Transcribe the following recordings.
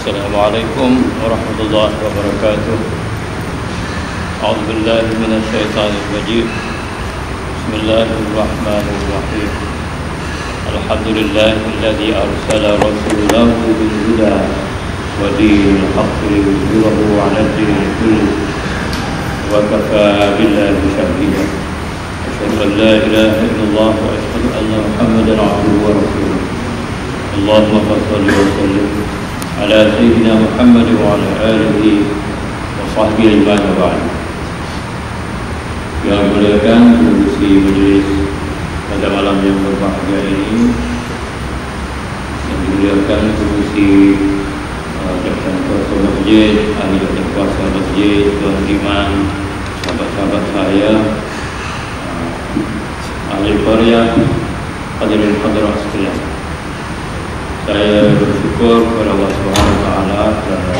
Assalamualaikum warahmatullahi wabarakatuh. A'udzu billahi minasyaitonir rajim. Bismillahirrahmanirrahim. Alhamdulillahilladzi arsala rasulahu bil huda wa dinil haqqi liyudhhirahu 'ala ad-dini kullihi wa kafaa billahi shahida. Asyhadu an la ilaha illallah wa asyhadu anna Muhammadan 'abduhu wa rasuluh. Allahumma shalli wa sallim ala sayyidina Muhammad wa ala alihi wa sahbihi ajma'in wa ba'd. Yang muliakan pengurusi majlis pada malam yang berbahagia ini, yang dimuliakan pengurusi jabatan kuasa masjid, ahli jabatan kuasa masjid, tuan imam, sahabat-sahabat saya, ahli qaryah, hadirin hadirat sekalian. Saya bersyukur kepada Allah Subhanahu wa taala kerana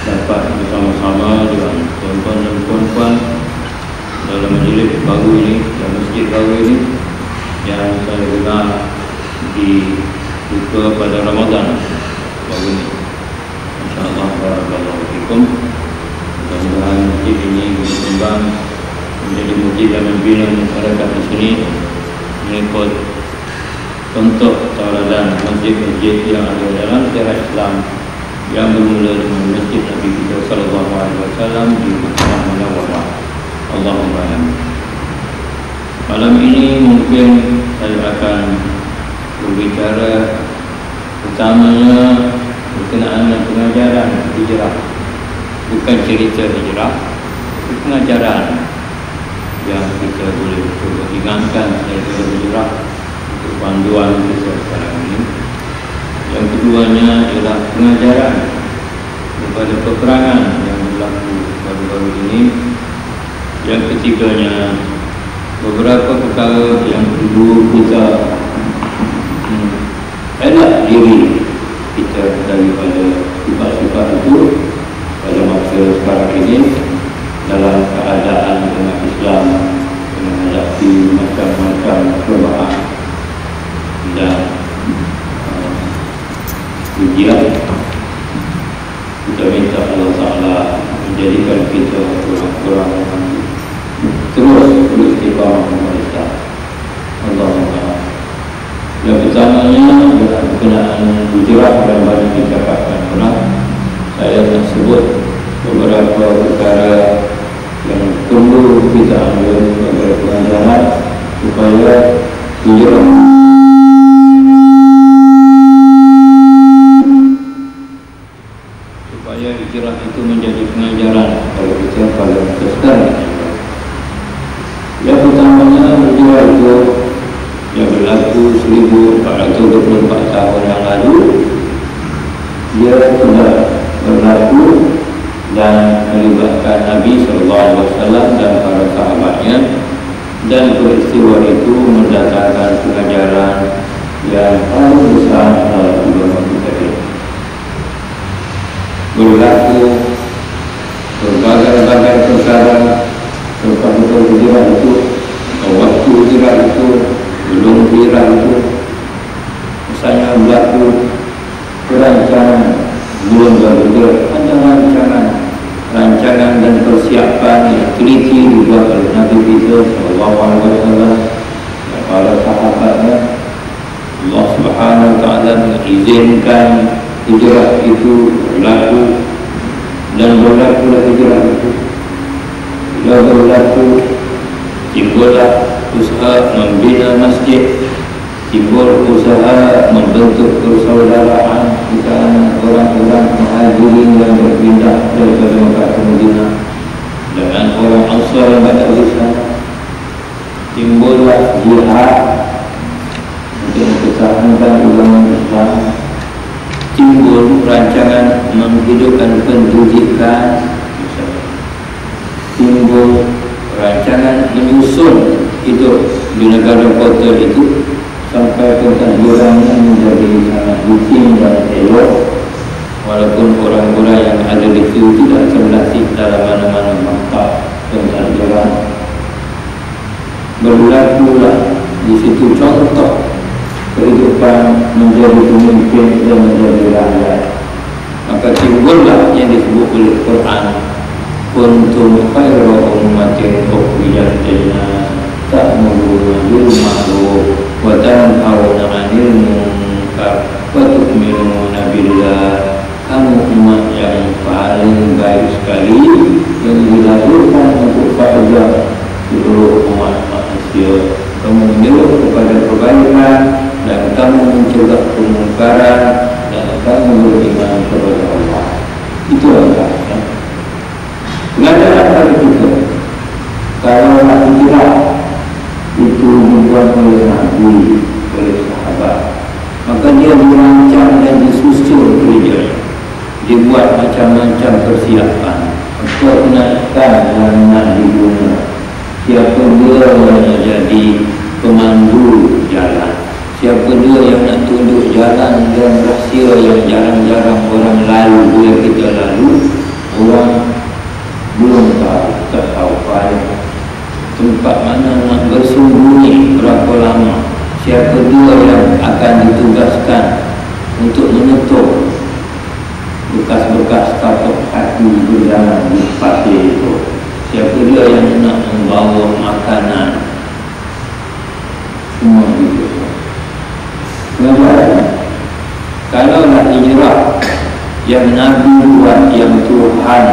dapat bersama-sama dengan tuan-tuan dan puan-puan dalam majlis baru ini, dalam masjid baru ini yang saya dengar dibuka pada Ramadan baru ini. Insya-Allah barakallahu fikum. Mudah-mudahan masjid ini berkembang menjadi masjid yang membina masyarakat di sini mengikut contoh tauladan masjid-masjid yang ada dalam sejarah Islam yang bermula dengan masjid Nabi kita sallallahu alaihi wasallam di Madinah Munawwarah. Allahumma amin. Malam ini mungkin saya akan berbicara pertamanya berkenaan dengan pengajaran hijrah. Bukan cerita hijrah, tapi pengajaran yang kita boleh cuba ingatkan daripada hijrah untuk panduan kita sekarang ini. Yang keduanya ialah pengajaran kepada peperangan yang berlaku baru-baru ini. Yang ketiganya beberapa perkara yang perlu kita elak diri kita daripada sifat-sifat itu pada masa sekarang ini dalam keadaan umat Islam menghadapi macam-macam cubaan dan ujian. Kita minta Allah Ta'ala menjadikan kita orang-orang yang terus beristiqamah kepada Allahumma. Yang pertamanya adalah berkenaan hijrah dan banyak dicakapkan. Pernah saya nak sebut beberapa perkara yang perlu kita ambil sebagai pelajaran supaya hijrah itu menjadi pengajaran kalau kita pada masa sekarang. Yang pertamanya hijrah itu yang berlaku 1424 tahun yang lalu, dia sudah berlaku dan melibatkan Nabi SAW dan para sahabatnya, dan peristiwa itu mendatangkan pengajaran yang paling besar dalam agama kita ini. Berlaku berbagai-bagai perkara tentang hijrah itu, waktu hijrah itu, belum hijrah itu. Misalnya berlaku perancangan belum berhijrah, ada rancangan dan persiapan yang teliti dibuat oleh Nabi kita sallallahu alaihi wasallam dan para sahabatnya. Allah Subhanahu wa taala mengizinkan hijrah itu berlaku, dan berlakulah hijrah itu. Bila berlaku, timbullah usaha membina masjid, timbul usaha membentuk persaudaraan di kalangan orang-orang muhajirin yang berpindah daripada Mekah ke Madinah dengan orang Ansar yang ada di sana. Timbullah jihad untuk mempertahankan agama Islam. Timbul rancangan menghidupkan pendidikan, timbul rancangan menyusun hidup di negara kota itu sampai pentadbirannya menjadi sangat rutin dan elok, walaupun orang-orang yang ada di situ tidak terlatih dalam mana-mana maktab pentadbiran. Berlakulah di situ contoh kehidupan menjadi pemimpin dan menjadi rakyat. Begitulah yang disebut oleh Quran, kuntum khairu ummatin ukhrijat lin-nas ta'muruna bil ma'ruf wa tanhauna 'anil munkar wa tu'minuna billah. Kamu umat yang paling baik sekali yang dilahirkan untuk faedah seluruh umat manusia. Kamu menyuruh kepada kebaikan dan kamu mencegah kemungkaran dan kamu beriman kepada Allah. Itu adalah pengajaran hari kita. Kalau nak hijrah itu dibuat oleh Nabi, oleh sahabat, maka dia dirancang dan disusun gereja, dibuat macam-macam persiapan untuk naikkan dan nak diguna. Siapa dia yang jadi pemandu jalan, siapa dia yang nak tunjuk jalan dan rahsia yang jarang-jarang orang lalu bila kita lalu, orang belum tahu, tak tahu tempat mana nak bersembunyi berapa lama. Siapa dia yang akan ditugaskan untuk menutup bekas-bekas tapak kaki berjalan di pasir itu. Siapa dia yang nak membawa makanan. Semua itu. Kalau nak hijrah yang Nabi buat, yang Tuhan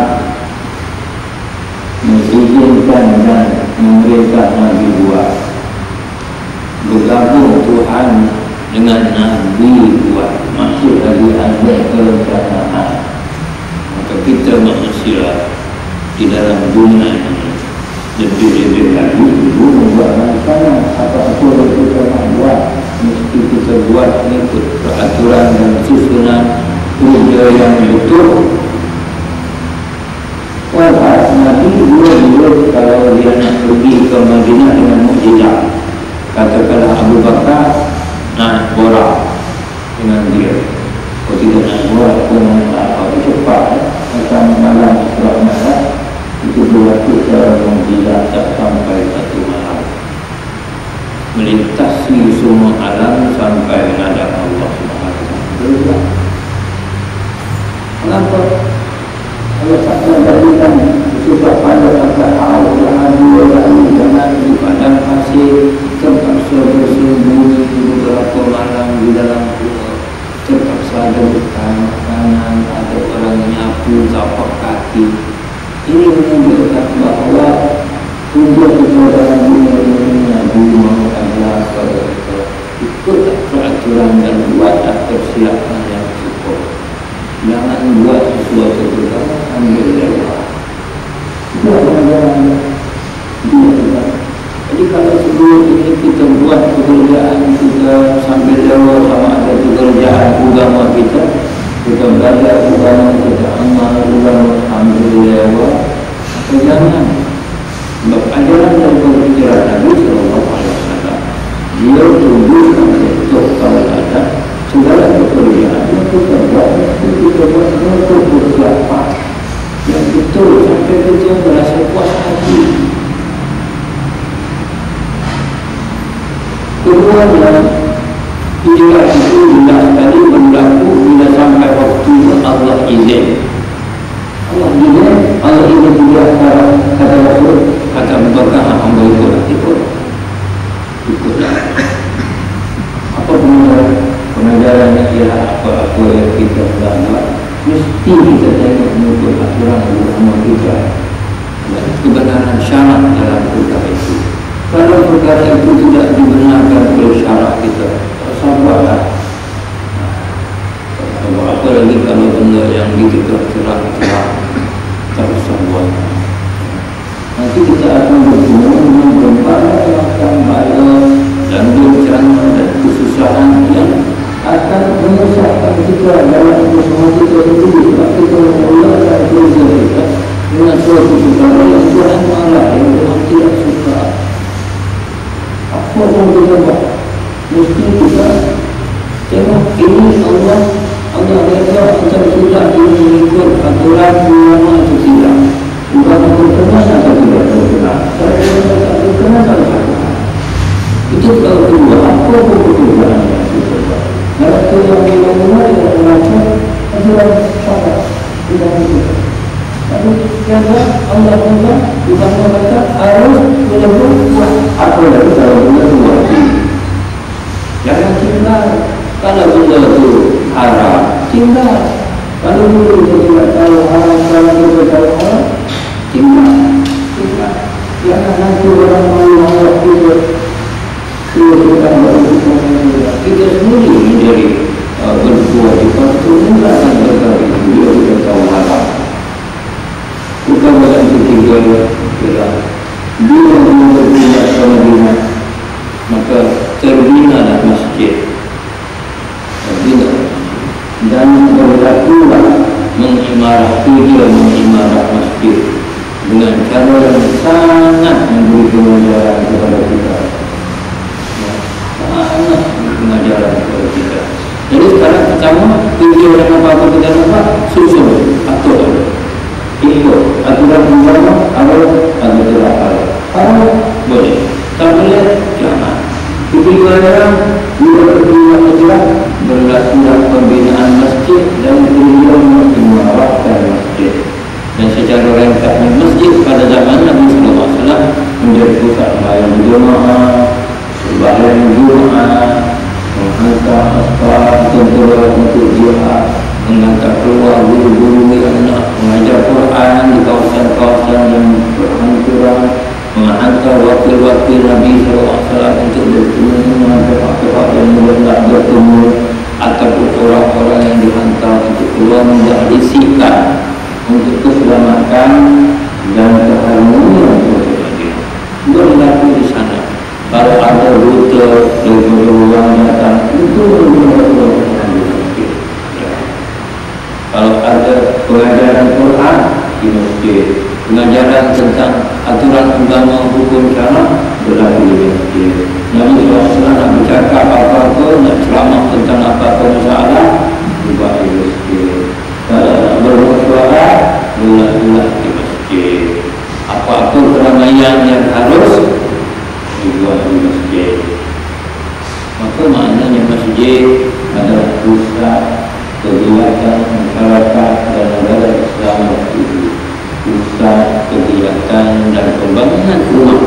mengizinkan dan memerintah Nabi buat, bergabung Tuhan dengan Nabi buat, masuk lagi ada perencanaan, maka kita manusia di dalam dunia ini lebih-lebih lagi dulu membuat rancangan apa-apa yang kita nak buat, mesti kita buat mengikut peraturan dan susunan kerja yang betul. Walaupun Nabi dua kalau dia nak pergi ke Madinah dengan mukjizat, katakanlah Abu Bakar naik borak dengan dia, kalau tidak naik borak pun apa cepat macam malam surat merah itu berlaku secara mukjizat tak sampai satu malam, melintasi semua alam sampai menghadap Allah SWT. Kenapa? Kalau tak memberikan sebab pada kata Allah jangan di padang pasir terpaksa bersembunyi beberapa malam di dalam gua, terpaksa ada makanan, ada orang nyapu tapak kaki. Ini menunjukkan bahawa untuk kita dalam dunia ini Nabi mahu ajar kepada kita ikut peraturan dan buatlah persiapan yang cukup. Jangan buat sesuatu perkara ambil lewat. Itu adalah jadi kalau sebelum ini kita buat pekerjaan kita sambil lewat, sama ada pekerjaan agama kita belajar agama kita, amal agama ambil lewat, maka jangan. Sebab ajaran dan pemikiran Nabi SAW, dia tunjukkan untuk kalau ada segala pekerjaan yang kita buat untuk persiapan yang betul sampai kita merasa puas hati. Kedua adalah hijrah itu jelas sekali berlaku bila sampai waktu Allah izin. Allah izin, Allah izin juga kata Rasul, kata Bakar, hamba ikutlah. Apa pengajarannya ialah apa-apa yang kita buat, mesti kita tengok menurut aturan agama kita dan kebenaran syarat dalam perkara itu. Kalau perkara itu tidak dibenarkan oleh syarat kita, sabarlah. Apa lagi kalau benda yang diterang-terang tak usah buat. Nanti kita akan bertemu dengan berbagai macam bahaya dan bencana dan kesusahan yang akan menyusahkan kita dalam usaha kita sendiri. Sebab kita memulakan kerja kita dengan suatu perkara yang Tuhan marah, yang Tuhan tidak suka. Apa pun kita buat, mesti kita tengok ini Allah berkata macam sudah ini mengikut aturan ulama atau tidak, bukan berkenan atau tidak berkenan. Saya tak berkenan atau tidak. Itu kalau kedua, apa pun pekerjaan yang kita buat. Dalam tu yang kita mulai dengan melakukan adalah pada dulu tidak tahu hal kalau kita tahu tinggal jangan nanti orang mahu kita kita kita sendiri menjadi berbuat di waktu enggak akan berkali dia tidak tahu hal bukan dalam ketiga bila dia berpindah ke Madinah maka terbinalah masjid dan berlakulah mengimarah masjid dengan cara yang sangat memberi pengajaran kepada kita, sangat pengajaran kepada kita. Jadi sekarang pertama tujuan dan apa-apa kita dapat susun atur ikut aturan bersama atau tidak kalau boleh, tak boleh jangan. Itu pelajaran juga berlakulah berlakulah pembinaan masjid dan tujuan mengimarahkan masjid. Dan secara ringkasnya masjid pada zaman Nabi Sallallahu Alaihi Wasallam menjadi pusat sembahyang berjemaah, sembahyang Jumat, menghantar askar tentera untuk jihad, menghantar keluar guru-guru anak mengajar Quran di kawasan-kawasan yang berhancuran, menghantar wakil-wakil Nabi SAW untuk bertemu dengan pihak-pihak yang belum bertemu ataupun orang-orang yang dihantar untuk keluar menjadi sikap untuk keselamatan dan keharmonian untuk Madinah. Berlaku di sana. Kalau ada rute dari orang datang itu berlaku di masjid. Kalau ada pengajaran Quran di masjid, pengajaran tentang aturan agama hukum syara berlaku di masjid. Nabi SAW nak bercakap apa-apa, nak ceramah tentang apa-apa masalah juga di masjid. Kalau nak bermusyawarah ulah-ulah di masjid. Apa-apa keramaian yang harus dibuat di masjid. Maka maknanya masjid adalah pusat kegiatan masyarakat dan negara Islam itu. Pusat kegiatan dan pembangunan rumah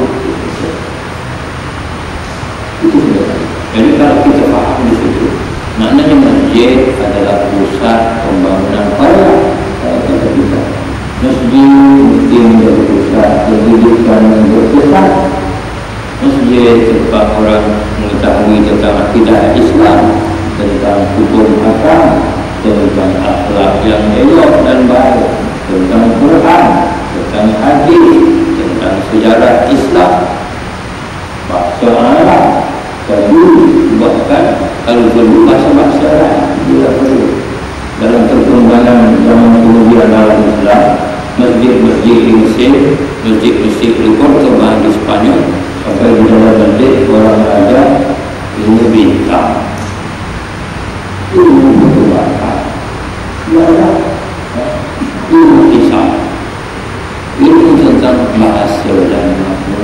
itu sudah. Jadi kalau kita faham di situ, maknanya masjid adalah pusat pembangunan para kita. Masjid mesti menjadi pusat pendidikan yang bersifat. Masjid tempat orang mengetahui tentang akidah Islam, tentang hukum agama, tentang akhlak yang elok dan baik, tentang Quran, tentang hadis, tentang sejarah Islam, bahasa Arab, tajwid, bahkan kalau perlu bahasa-bahasa lain bila perlu. Dalam perkembangan zaman kemudian dalam Islam, masjid-masjid di Mesir, masjid-masjid di Portugal di Spanyol, sampai di dalam masjid orang raja ini bintang. Ilmu berubah, ialah ilmu kisah, ilmu tentang bahasa dan makna.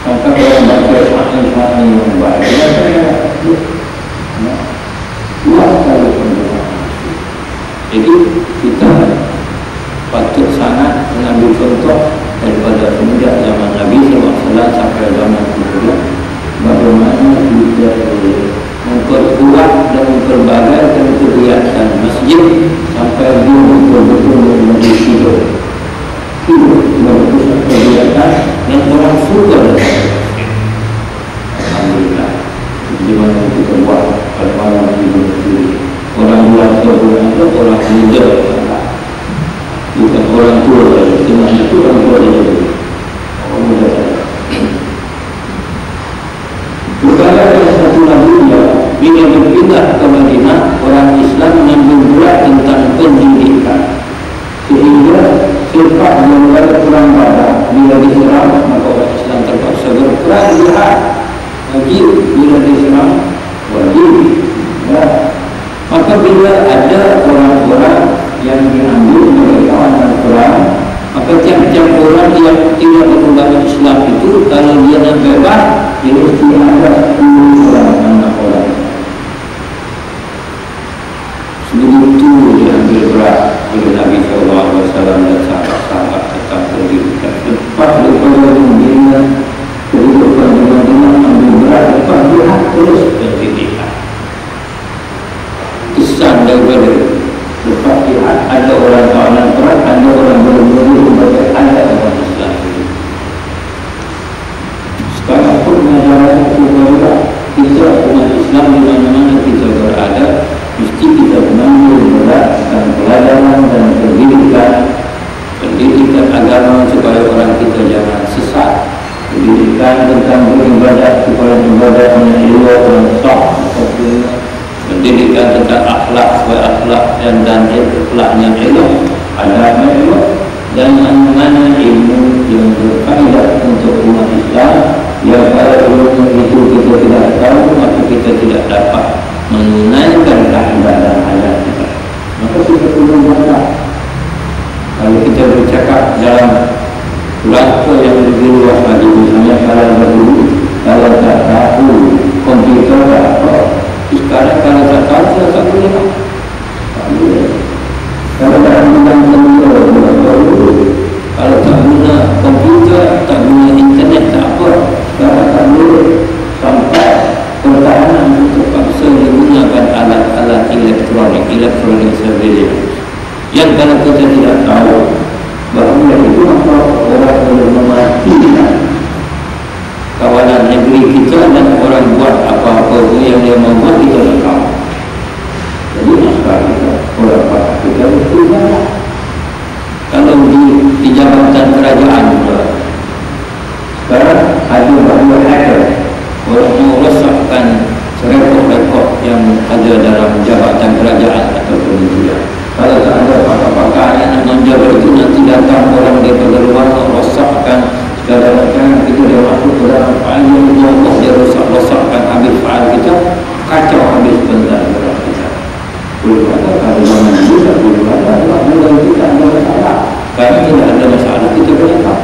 Sampai orang baca syair-syair yang baik, luas sekali penjelasan. Jadi kita patut sangat mengambil contoh daripada semenjak zaman Nabi SAW sampai zaman kemudian bagaimana kita memperkuat dan memperbagaikan kegiatan masjid sampai dia betul-betul menjadi hidup sebagai pusat kegiatan yang orang suka. Alhamdulillah, di mana kita buat pada malam hidup sendiri. Orang dewasa pun ada, orang muda bukan orang tua saja. Sebenarnya itu orang tua saja, orang muda saja. Berkala yang satu lagi bila berpindah ke Madinah, orang Islam mengambil berat tentang pendidikan, sehingga sifat mengenai perang Badar bila diserang maka orang Islam terpaksa berperang jihad. Wajib bila diserang wajib. Maka bila ada orang-orang yang diambil sebagai kawanan perang, maka tiap-tiap orang yang tidak beragama Islam itu kalau dia nak bebas, dia mesti ada 10 orang anak orang. Sebegitu diambil berat oleh Nabi SAW dan sahabat-sahabat tentang pendidikan. Lepas daripada dunia kehidupan di Madinah ambil berat, lepas dia terus pendidikan. Kesan daripada Lepas jihad ada orang tawanan perang, ada orang berburu sebagai adat umat Islam. Sekarang pun masyarakat supaya kita umat Islam di mana-mana kita berada, mesti kita mengambil beratkan pelajaran dan pendidikan agama supaya orang kita jangan sesat. Pendidikan tentang beribadat supaya ibadahnya elok dan sah. Pendidikan tentang akhlak supaya akhlak dan akhlaknya elok, adabnya elok, dan mana ilmu yang berfaedah untuk umat Islam. Yang kalau ilmu itu kita tidak tahu, maka kita tidak dapat menunaikan kaedah dan adat kita. Maka kita perlu baca. Kalau kita bercakap dalam rangka yang lebih luas lagi, misalnya kalau tak tahu komputer tak apa. Sekarang kalau tak tahu, saya tak boleh. Tak boleh. Kalau tak guna komputer, kalau tak guna komputer, tak guna internet, tak apa. Kalau tak boleh sampai pertahanan untuk bangsa menggunakan alat-alat elektronik surveillance. Yang kalau kita tidak tahu bahawa itu apa orang boleh mematikan kawalan negeri kita dan orang buat apa-apa yang dia membuat kita tak tahu. Jadi masalah kita orang pakar kita itu banyak. Kalau di jabatan kerajaan juga, sekarang ada bahawa hacker orang merosakkan rekod-rekod yang ada dalam jabatan kerajaan atau kementerian. Kalau tak ada pakar-pakar yang nak menjaga itu, nanti datang orang daripada luar merosakkan segala macam. Kita dia masuk ke dalam fail Allah, dia rosakkan habis fail kita, kacau habis benda kita. Boleh ada kalau zaman itu tak boleh ada, kalau kita ada masalah. Kalau tidak ada masalah, kita boleh tahu.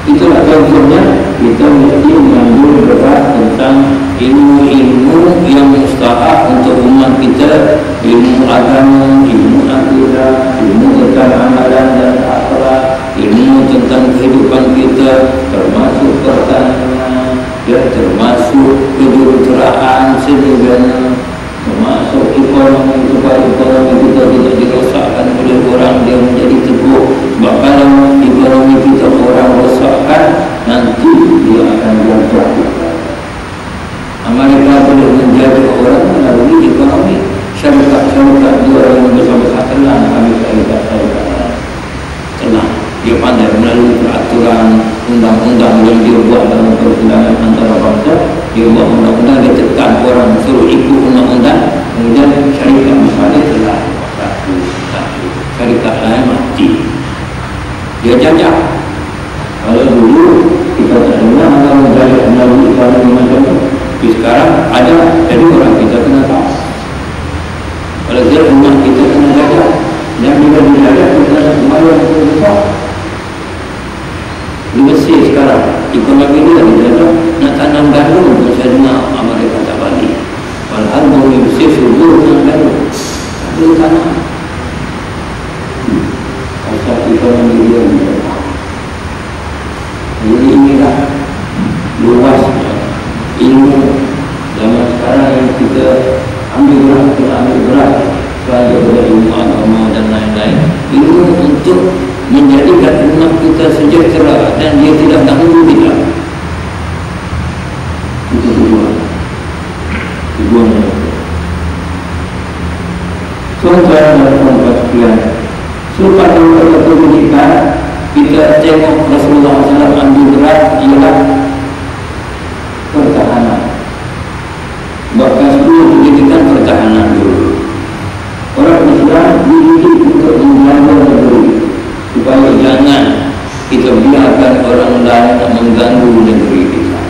Itulah contohnya, kita mesti mengambil berat tentang ilmu-ilmu yang mustahak untuk umat kita, ilmu agama, ilmu akidah, ilmu tentang amalan dan akhlak, ilmu tentang kehidupan kita, termasuk pertanian, ya, termasuk kedokteran sebagainya, termasuk ekonomi, supaya ekonomi kita tidak dirosakkan oleh orang dia menjadi teguh. Sebab kalau ekonomi kita orang rosakkan, nanti dia akan jatuh. Amerika boleh menjaga orang melalui ekonomi. Syarikat dia yang besar-besar tenang, Amerika tenang. Dia pandai melalui peraturan undang-undang yang dia buat dalam perundangan antara bangsa. Dia buat undang-undang, dia tekan orang suruh ikut undang-undang. Kemudian syarikat misalnya telah satu syarikat lain mati, dia jajah. Kalau dulu kita tak dengar orang menjajah melalui ekonomi macam itu, tapi sekarang ada, jadi orang kita kena tahu. Kalau dia rumah kita kena jajah, dan bila dijajah kita kembali ke besar. Di Mesir sekarang ekonomi dia dijajah, nak tanam gandum pun saya dengar Amerika tak balik. Walhal bumi Mesir subur dengan gandum, tak boleh tanam. Asal ekonomi dia dijajah. Jadi inilah luasnya ilmu zaman sekarang yang kita ambil berat selain daripada ilmu agama dan lain-lain. Ilmu untuk menjadikan umat kita sejahtera dan dia tidak ganggu kita. Itu tujuannya. Tuan-tuan dan puan-puan sekalian, selepas daripada pendidikan, kita tengok Rasulullah SAW ambil berat ialah pertahanan. Bahkan sebelum pendidikan pertahanan dulu, orang Islam dididik untuk menjaga negeri supaya jangan kita biarkan orang lain mengganggu negeri kita.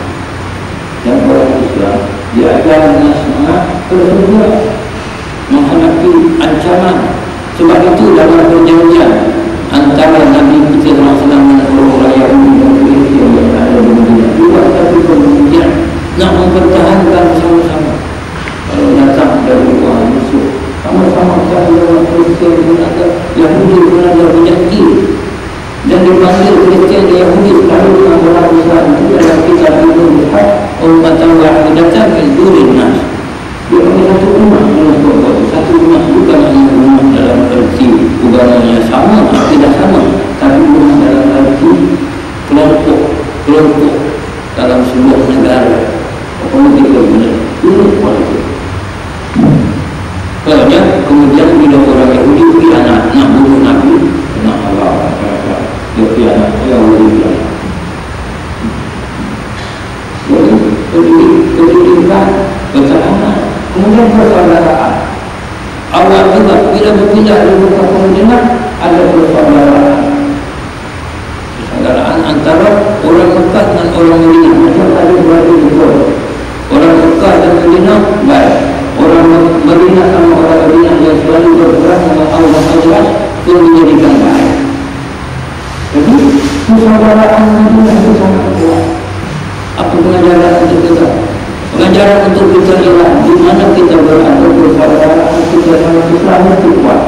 Dan orang Islam diajar dengan semangat bersedia menghadapi ancaman. Sebab itu dalam perjanjian antara Nabi kita SAW dengan orang-orang Yahudi dan Kristian yang ada di Madinah, buat satu perjanjian nak mempertahankan sama-sama. Kalau datang dari orang musuh, sama-sama cari orang Kristian pun ada, Yahudi pun ada berjanji, dan dipanggil Kristian dan Yahudi selalu dengan orang Islam. Itu dalam kitab Ibnu Ishaq, orang kata wahidatan min dunin nas. Dia panggil satu umat, satu umat bukan hanya Pokoknya kemudian bila orang Yahudi khianat nak bunuh Nabi, nak Allah, dia khianat, Yahudi khianat. Pendidikan, pertahanan, kemudian persaudaraan. Awal juga bila berpindah dari bukan kemudian ada persaudaraan. Persaudaraan antara orang Mekah dengan orang Madinah. Macam tadi berada di bawah. Orang Mekah dan Madinah baik. Orang Madinah sama orang Madinah yang selalu berperang dengan Allah itu menjadikan baik. Jadi persaudaraan Madinah itu sangat kuat. Apa pengajaran untuk kita? Pengajaran untuk kita ialah di mana kita berada persaudaraan kita sama Islam itu kuat.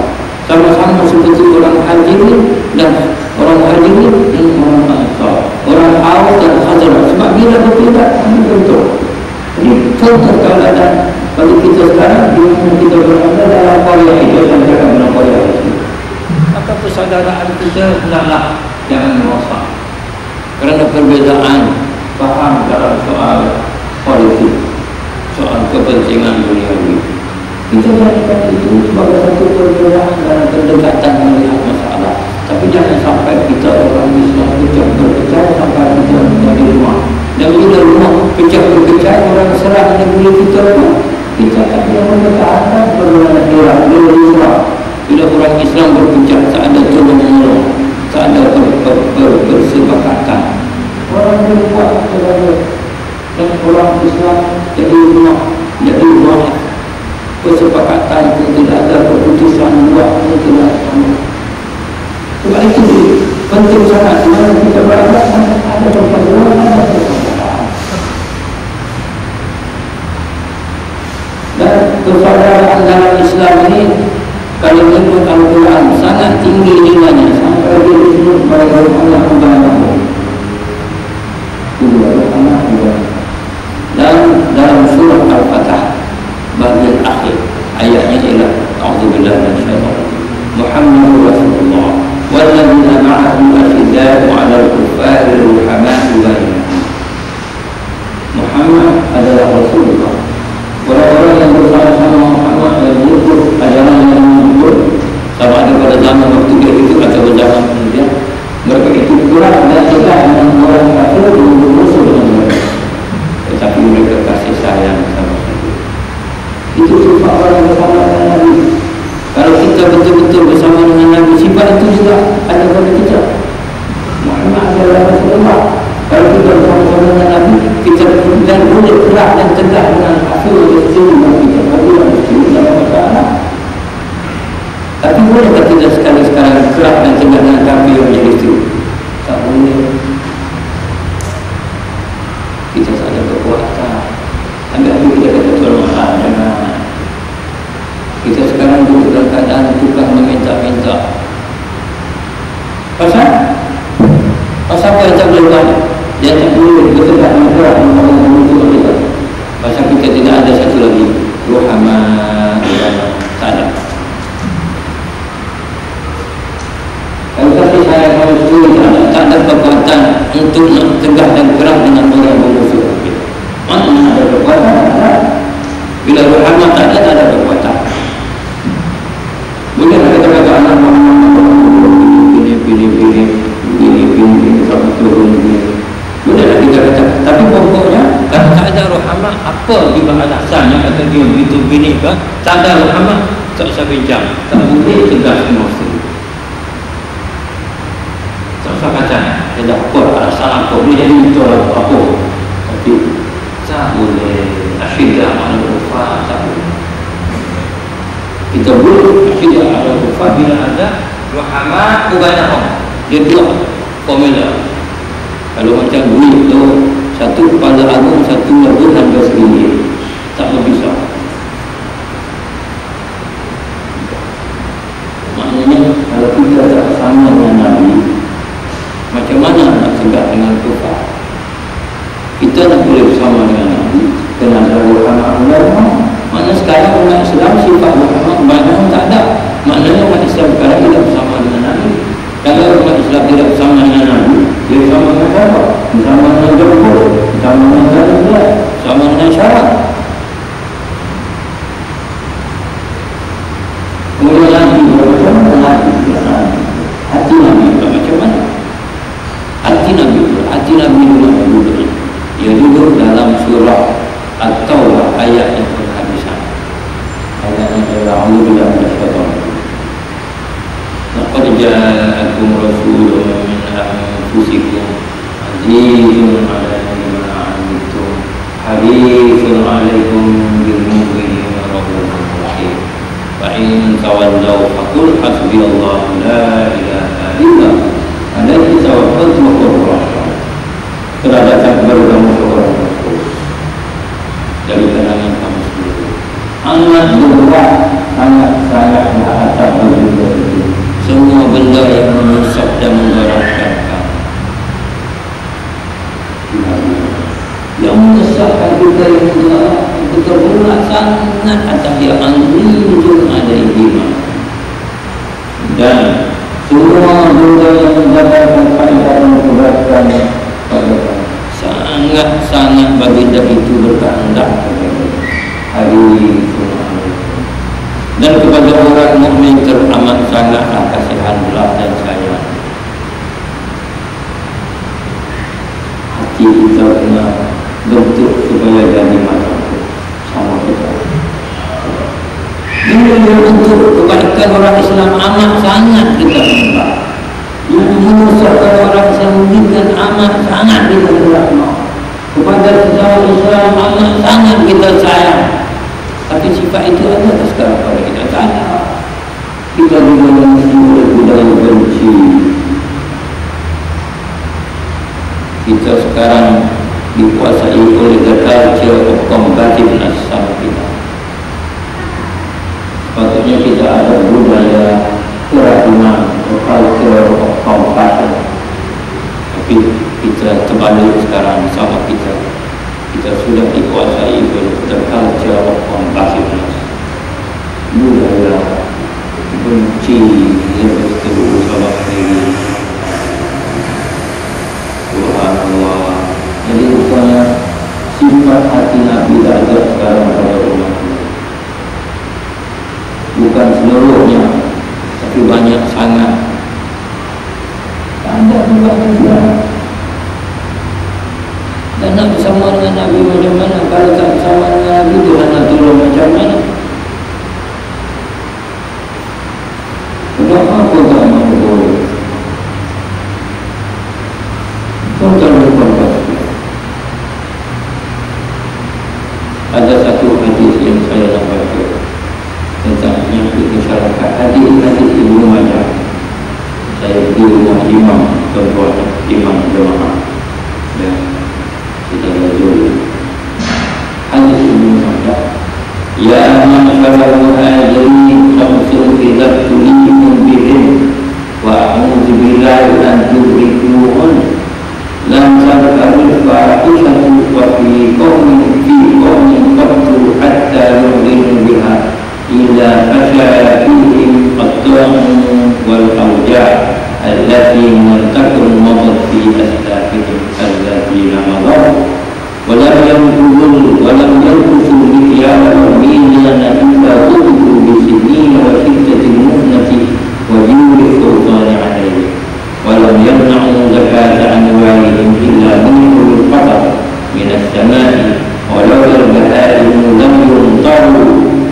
Sama-sama seperti orang Hajirin dan orang Hajirin dan orang Ansar, orang Aus dan Khazraj. Sebab bila berbeza kami bentuk. Jadi contoh keadaan bagi kita sekarang di mana kita berada dalam Korea itu dan kita dalam Korea itu. Maka persaudaraan kita hendaklah jangan merosak. Kerana perbezaan faham dalam soal politik, soal kepentingan duniawi. Kita jadikan itu sebagai satu perbezaan dalam pendekatan melihat masalah. Tapi jangan sampai kita orang Islam pecah sampai kita menjadi rumah. Dan bila rumah pecah-pecah, orang serang negeri kita pun kita tak boleh mempertahankan perbezaan Iraq, Iraq. Bila orang Islam berpecah, tak ada tolong-menolong, tak ada persepakatan. Orang yang buat kepada dan orang Islam jadi rumah persepakatan pun tidak ada, keputusan buat pun tidak sama. Sebab itu penting sangat di mana kita berada ada persaudaraan, ada persaudaraan. Dan persaudaraan dalam Islam ini kalau menurut Al-Quran sangat tinggi nilainya sampai dia disebut sebagai Allah Subhanahu. Dan dalam surah Al-Fatah bagian akhir ayatnya ialah a'udzubillahi minasyaitonir rajim. Muhammadur Rasulullah walladzina ma'ahu asyidda'u 'alal kuffari ruhamaa'u bainahum. Muhammad adalah Rasulullah. Orang-orang yang bersama-sama Muhammad dan mengikut ajaran yang menurut sama ada pada zaman waktu dia itu atau zaman kemudian mereka itu kurang dan tidak dengan orang kafir bermusuh dengan mereka, tetapi mereka kasih sayang sama kita. Itu sifat orang bersama dengan Nabi. Kalau kita betul-betul bersama dengan Nabi, sifat itu juga ada pada kita. Muhammad adalah Rasulullah. Kalau kita bersama dengan Nabi, kita dan boleh keras dan tegas dengan kafir yang setuju dengan kita. Bagi orang setuju dalam masalah. Tapi bolehkah kita sekali-sekala keras dan tegas dengan kafir yang menjadi setuju? Tak boleh. Kita tak ada kekuatan. Ambil kita kata tolong jangan. Kita sekarang duduk dalam keadaan tukang meminta-minta. Pasal apa yang tak boleh buat? Dia tak boleh bertegak dengan keras untuk kita. Pasal kita tidak ada satu lagi Ruhamah. Tak ada. Kalau kasih sayang manusia tak ada kekuatan untuk nak tegas dan keras dengan orang yang bermusuh kita. Mana ada kekuatan? Tak. Bila Ruhamah tak ada kekuatan. Boleh kita kata anak pilih sampai turun bolehlah kita kata. Tapi pokoknya kalau tak ada Ruhamah, apa juga alasannya kata dia begitu bini ke? Tak ada Ruhamah, tak usah bincang, tak boleh tegas manusia. Tak usah kata ada apa alasan apa boleh jadi itu apa, tapi tak boleh asyidah al-Kufar, tak boleh. Kita boleh asyidah al-Kufar bila ada Ruhamah ubainahum. Dia dua formula. Kalau macam duit tu, satu kepala agung, satu lebih harga segini, tak bisa. Maknanya kalau kita tak sama dengan Nabi, macam mana nak tegak dengan kufar? Kita nak boleh bersama dengan Nabi, kena ada Ruhamah ubainahum. Maknanya sekarang umat Islam sifat Ruhamah ubainahum tak ada. Maknanya umat Islam sekarang tidak bersama dengan Nabi. Kalau umat Islam tidak bersama dengan Nabi, dia bersama dengan siapa? Bersama dengan jemput, bersama dengan jalan, bersama dengan syarat. Kemudian Nabi berkata, hati Nabi macam mana? Hati Nabi dulu. Ia duduk dalam surah At-Taubah ayat yang penghabisan. Ayatnya adalah A'udzubillahi minasyaitonir rajim. Laqad ja'akum rasulun min anfusikum azizun 'alaihi ma 'anittum harisun 'alaikum bil mu'minina raufur rahim. Fa in tawallaw faqul hasbiyallahu la ilaha illa alaihi tawakkaltu wa huwa rasul. Terhadap baru kamu seorang rasul dari kalangan kamu sendiri. Amat berat, sangat atas benda itu. Semua benda yang merusak dan menggerakkan kamu, yang menyesatkan kita, yang betul-betul sangat atas dia anjung ada iman. Dan semua benda yang mendapatkan faedah dan kebaikan sangat baginda itu berkehendak hari itu. Dan kepada orang mukmin teramat sangatlah kasihan belas dan sayang. Hati kita kena bentuk supaya jadi macam sama kita. Yang bentuk kebaikan orang Islam amat sangat kita minta. Yang menyusahkan orang Islam mungkin amat sangat kita berakhlak. Kepada sesama Islam amat sangat kita sayang. Tapi sifat itu ada sekarang pada kita tak ada. Kita juga oleh budaya benci. Kita sekarang dikuasai oleh the culture of combativeness sama kita. Sepatutnya kita ada budaya kerajinan, culture of compassion. Tapi kita terbalik sekarang sama kita. Kita sudah dikuasai oleh the culture of compassion. Budaya benci yang berseteru sama diri. Subhanallah. Jadi rupanya sifat hati Nabi tak ada sekarang pada umat ini. Bukan seluruhnya, tapi banyak sangat. Tak ada juga. Dan nak bersama dengan Nabi macam mana? Kalau tak bersama dengan Nabi tu nak turun macam mana? Kenapa aku tak mahu boleh? Kau tak lupa pasti. Ada satu hadis yang saya nak baca tentang penyakit masyarakat. Hadis Ibnu Majah. Saya di rumah imam, tuan-tuan imam jemaah. Ya. Kita belajar hadis Ibnu Majah. Ya ma'syarul muhajirin samsul idza tulikum bihim wa a'udzu billahi an tudrikuhun lam tarkabul fa'ishatu wa fi qawmin qattu hatta yu'linu biha illa fasha fihim at-ta'un wal awja' allati muntakun madat fi aslafihim allati lamadah walam yankusul mikyala mu'minina illa ghuddu bisinina wa shiddatil muhnati wa juri sultani alaihi walam yamna'u zakata amwalihim illa minhul qatar minas samai walau al-bahaimu lam yumtaru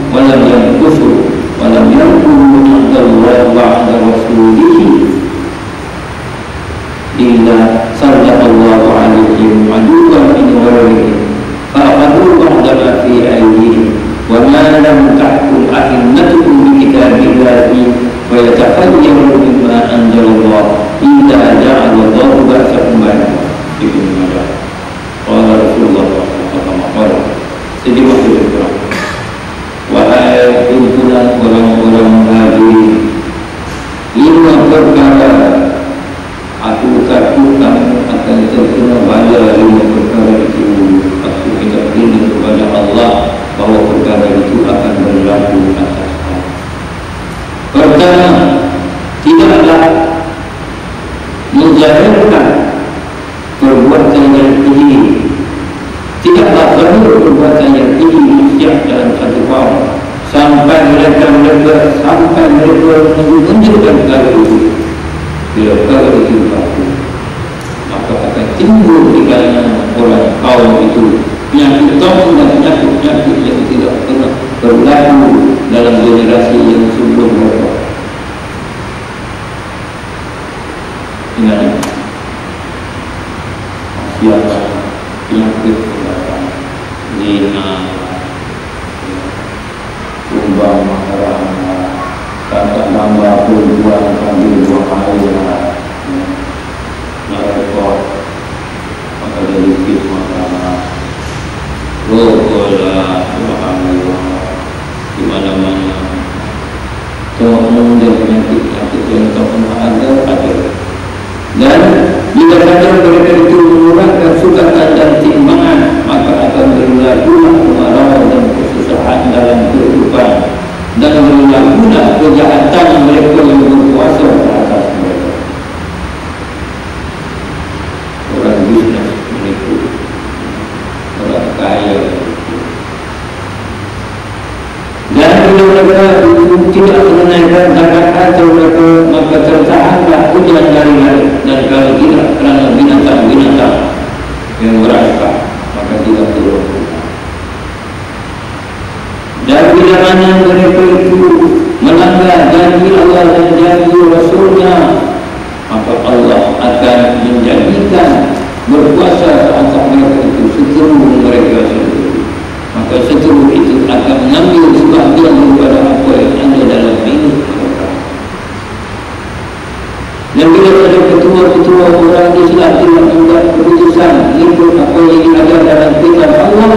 walam yankusu walam yankulu ahdallahi ba'da rasulihi illa sallallahu alaihim aduwan min warihim fa'aqadu ba'dama fi aydihim wa ma lam tahkum a'immatukum bi kitabillahi wa yatafayyaru bima anzalallah illa ja'alallahu ba'sakum bainakum. Ibnu Majah. Qala Rasulullah sallallahu alaihi wasallam. Jadi maksudnya kurang. Wahai pimpinan orang-orang muhajirin, 5 perkara aku takut kamu akan terkena bala 5 perkara itu. Aku minta perlindungan kepada Allah bahawa perkara itu akan berlaku atas kamu. Pertama, tidaklah menjahilkan perbuatan yang keji. Tidaklah perlu perbuatan yang keji maksiat dalam satu kaum sampai mereka sampai mereka menunjukkan perkara itu. Bila perkara itu berlaku, maka akan timbul di kalangan orang kaum itu penyakit tahu dan penyakit yang tidak pernah berlaku dalam generasi yang sebelum mereka. Ingat, siapa penyakit datang, zina, tumbang makaran, kata tambah perempuan sambil buang air, narkoba, maka jadi fitnah, rokok lah, di mana-mana. Semua penyakit yang tak pernah ada. Dan bila kadang mereka itu mengurangkan sukatan dan timbangan, maka akan berlakulah kemarauan dan kesusahan dalam kehidupan, dan berlakulah kejahatan mereka yang berkuasa atas mereka. Orang bisnes menipu, orang kaya. Dan bila mereka tidak menunaikan zakat atau mereka, maka tertahanlah hujan dari langit. Dan kalau tidak, kerana binatang-binatang yang berakal, maka tidak turun. Dan bila mana mereka itu melanggar janji Allah dan janji Rasulnya, maka Allah akan menjadikan berkuasa atas mereka itu seteru mereka sendiri. Maka seteru itu akan mengambil sebahagian daripada apa yang ada dalam milik mereka. Dan bila ada ketua-ketua orang Islam tidak membuat keputusan ikut apa yang ada dalam kitab Allah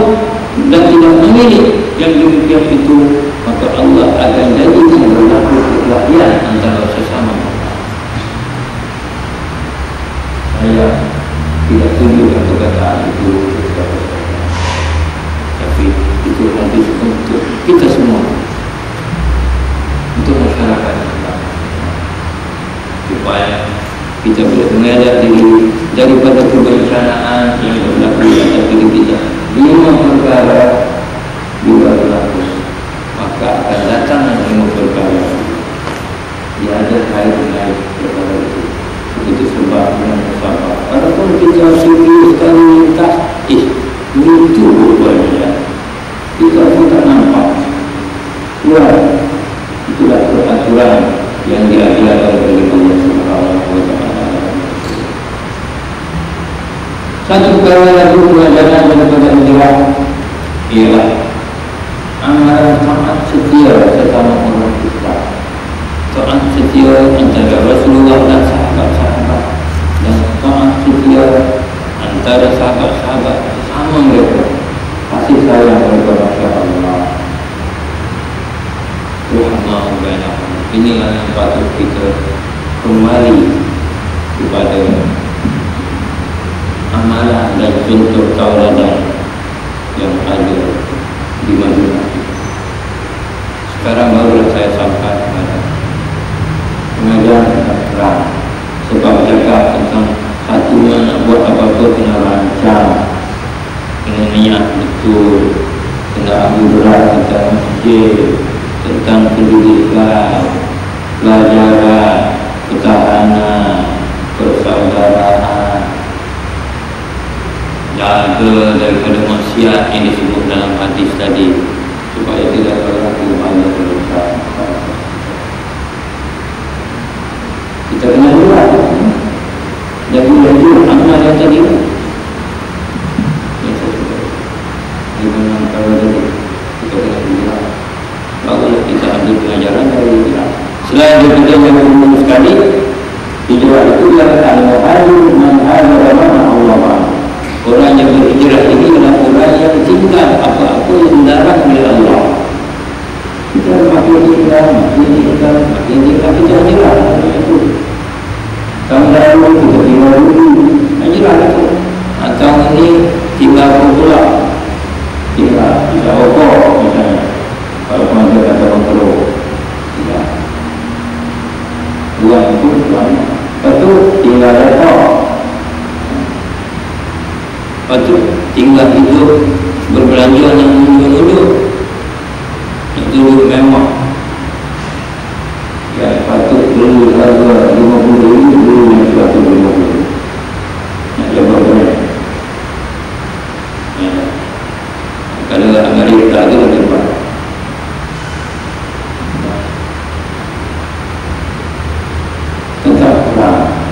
dan tidak memilih yang demikian itu, maka Allah akan jadikan berlaku perkelahian antara sesama. Saya tidak tunjukkan perkataan itu, tapi itu hadis untuk kita semua, untuk masyarakat, supaya kita boleh mengelak diri daripada kebencanaan yang berlaku atas diri kita. 5 perkara bila berlaku, maka akan datang 5 perkara. Dia ada kait-kait perkara itu. Begitu sebab yang sabar. Walaupun kita sendiri sekali lintas, itu rupanya kita pun tak nampak. Itulah peraturan yang diajarkan oleh Allah Subhanahu wa Ta'ala. Satu perkara lagi pelajaran daripada hijrah ialah amalan taat setia sesama orang Islam. Taat setia antara Rasulullah dan sahabat-sahabat, dan taat setia antara sahabat-sahabat sesama mereka. Kasih sayang mereka, Masya Allah. Rahmah bainahum. Inilah yang patut kita kembali kepada amalan dan contoh tauladan yang ada di Madinah. Sekarang barulah saya sampai kepada pengajaran tentang perang. Sebab cakap tentang satunya nak buat apa-apa kena rancang, kena niat betul, kena ambil berat tentang masjid, tentang pendidikan, pelajaran, ketahanan, persaudaraan, jaga daripada maksiat yang disebut dalam hadis tadi, supaya tidak berlaku banyak dosa. Kita kena buat dan belajar amal yang tadi. Di mana kalau tadi kita kena buat, barulah kita ambil pengajaran dari hijrah. Selain daripada yang umum sekali, hijrah itu adalah al-muhajir man hajara ma Allah. Orang yang berhijrah ini adalah orang yang tinggal apa-apa yang dilarang oleh Allah. Kita makin tinggal, kita hijrah. Itu tahun lalu kita tinggal dulu, hijrah itu. Tahun ini tinggal pula, tinggal rokok misalnya. Kalau kita kata orang perlu, tidak. Buat itu, lepas tu tinggal rokok. Lepas tu tinggal hidup berbelanja yang mundur-mundur, itu mewah.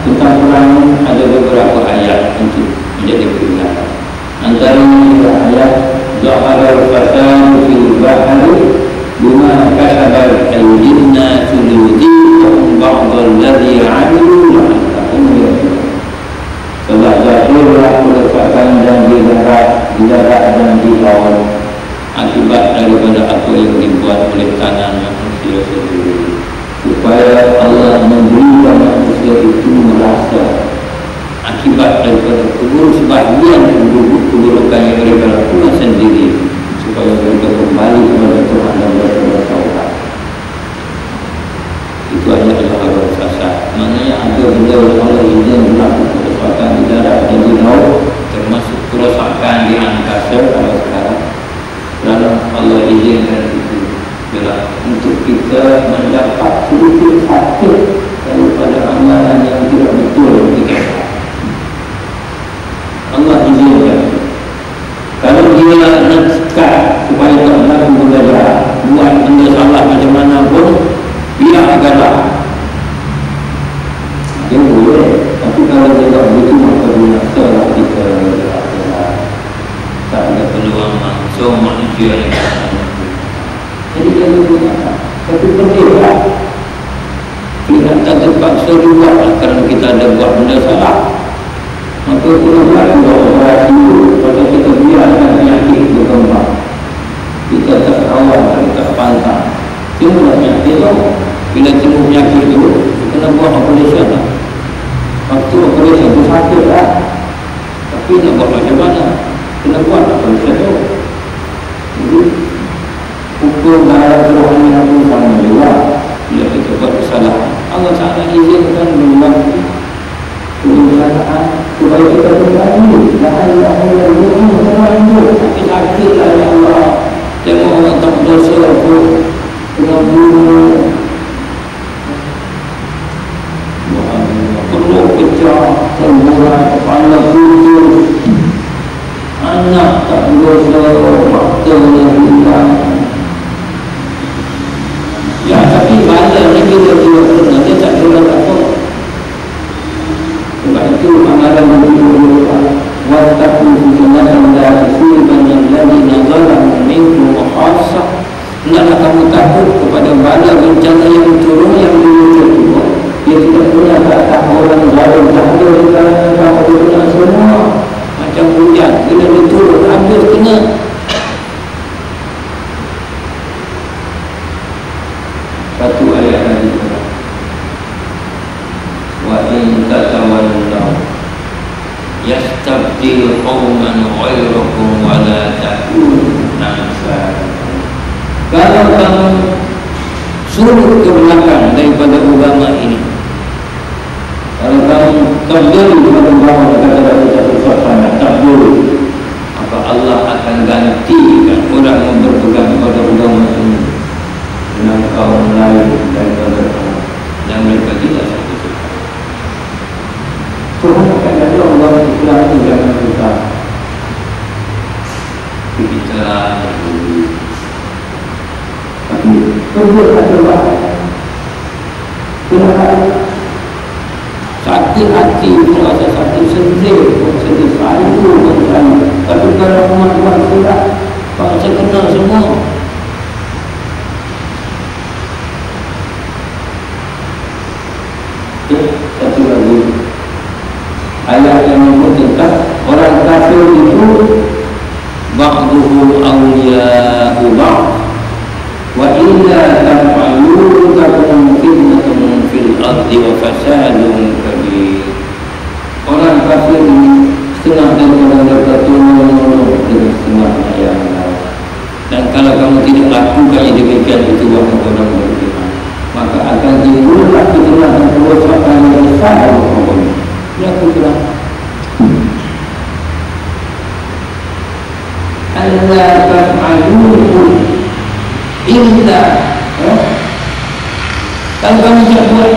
tentang perang ada beberapa ayat untuk menjadi peringatan. Antaranya ayat Zahara al-fasad fil bahri bima kasabat aydin nas liyudhiqahum ba'dal ladzi 'amilu la'allahum yarji'un. Telah zahirlah kerusakan dan di darat dan di laut akibat daripada apa yang dibuat oleh tangan manusia sendiri, supaya Allah memberikan manusia itu merasa akibat daripada sebahagian keburukan yang mereka lakukan sendiri, supaya mereka kembali kepada Tuhan dan mereka bertaubat. Itu hanya adalah fasad. Maknanya ada benda yang Allah izin berlaku kerusakan di darat dan di laut, termasuk kerusakan di angkasa pada sekarang. Lalu Allah izinkan itu adalah untuk kita mendapat sedikit sakit daripada amalan yang tidak betul kita. Allah izinkan. Kalau dia nak sekat supaya tak berlaku benda jahat, buat benda salah macam mana pun, biar agaklah dia boleh. Tapi kalau dia tak begitu, maka binasa lah kita. Tak ada peluang langsung manusia yang jadi dia berguna. Tapi pentinglah kita tak terpaksa juga kerana kita ada buat benda salah. Maka kita berlaku operasi pada kita biarkan penyakit berkembang. Kita tak kawal, kita tak pantang. Timbul penyakit tu. Bila timbul penyakit tu, kita nak buat operasi lah. Waktu operasi tu sakit lah. Tapi nak buat macam mana? Kena buat operasi tu. Jadi hukum dalam Tuhan yang pun sama juga. Bila kita buat kesalahan, Allah Ta'ala izinkan membuat kesalahan supaya kita kembali. Tapi sakitlah ya Allah. Tengok orang tak berdosa pun kena bunuh. Perlu pecah, terburai, kepala putus, anak tak berdosa, mata yang hilang. Ya, tapi bala ni kita juga dia tak boleh apa. Sebab itu amalan begitu wattaqu fitnatan la tusibanna alladhina zalamu minkum khassah. Hendaklah kamu takut kepada bala bencana yang turun yang dulu. Dia tidak punya kata orang zalim tak ada di kalangan kamu punya semua. Macam hujan bila dia turun habis kena. Satu ayat lagi. Wa in tatawallaw yastabdil qauman ghayrakum wa la takunu amsalakum. Kalau kamu surut ke belakang daripada agama ini, kalau kamu terjadi kepada agama kata-kata satu suasana tak boleh, maka Allah akan gantikan orang yang berpegang pada agama ini dengan kaum lain daripada kaum yang mereka tidak satu suka. Tuhan akan ada Allah Islam itu jangan kita. Kita tapi tubuh adalah kenapa sakit hati, merasa sakit sedih selalu berkali. Tapi kalau umat-umat sudah bangsa kenal semua. Satu lagi ayat yang menyebutkan orang kafir itu ba'duhum awliya'u ba'd wa illa taf'alu takun fitnatun fil ardi wa fasadun kabir. Orang kafir ini setengah daripada mereka tolong dengan setengahnya yang lain. Dan kalau kamu tidak lakukan yang demikian itu wahai orang beriman, maka akan timbullah fitnah dan kerosakan yang besar dalam kaum. Ya fitnah. Alla taf'aluhu illa kalau kamu tidak buat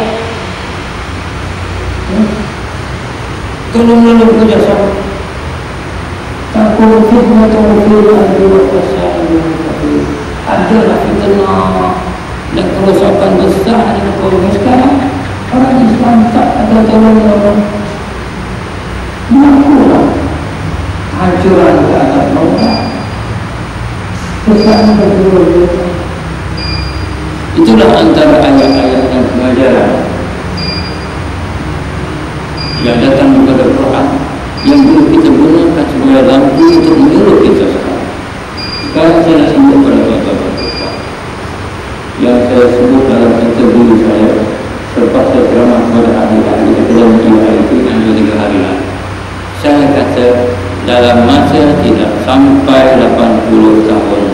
tolong kerjasama takut fitnah fil ardi wa fasadun kabir. Adalah fitnah dan kerosakan besar di negara sekarang. Orang Islam tak ada tolong orang ke atas bawah. Kesan berdua. Itulah antara ayat-ayat dan pengajaran yang datang daripada Quran yang boleh kita gunakan sebagai lampu untuk menyuruh kita sekarang. Sekarang saya nak sebut pada tuan-tuan yang saya sebut dalam interview saya selepas saya ceramah kepada ahli-ahli akademik IT yang 2-3 hari lalu. Saya kata dalam masa tidak sampai 80 tahun